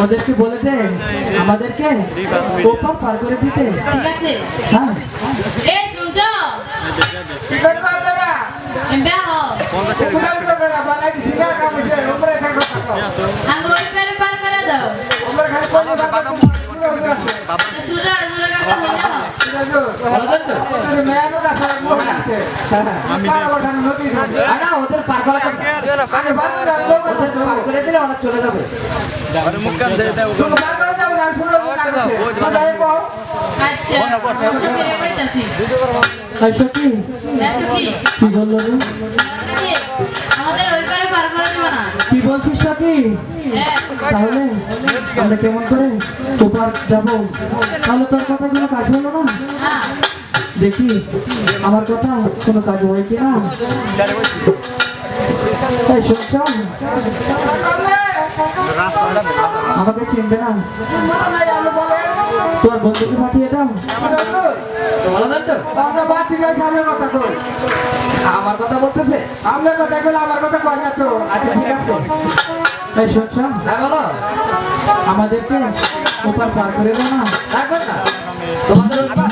ওদেরকে বলে দে আমাদেরকে ওপার পার করে দিতে। ঠিক আছে। হ্যাঁ এই শুনছো কি করবা আপনারা? এমবা হো কুলাম তো করা বানাই দিছি না কাম হইছে উপরে থাকো থাকো আম ওই পার করে দাও। উপরে খালি কোন বাবা সুরা সুরা কাছে হলো সুরাজো তোর মেয়ানো কাছে মোহ আছে আমি পার ওঠান নদী আনা ওদের পার করা আগে বাবা ওদের পার করে দিলে ওরা চলে যাবে। আরে মুখ কান দে দাও শুনো পার করে যাও না শুনো যাই কও আচ্ছা আমি ফিরে কইতাছি। সখী সখী কি বললো রে? আমাদের ওই পারে পার করে দিব না। কি বলছিস সখী? হ্যাঁ তাহলে আমরা কেমন করে ওপার যাবো? তাহলে তোর কথাগুলো কাজ হলো না? হ্যাঁ দেখি আমার কথা কোনো কাজ হয় কিনা। এই শুনছ আমাকে চিনবে না, তোমার বন্ধুকে পাঠিয়ে দাও। আমরা বাদ ঠিক আছে আমরা কথা কই আমার কথা বলতেছে। আমরা কথা কইলে আমার কথা কই না তো আচ্ছা ঠিক আছে। এই শুনছ হ্যাঁ বলো। আমাদেরকে ওপার পার করে দাও না। রাখবেন না তোমাদের ওই পার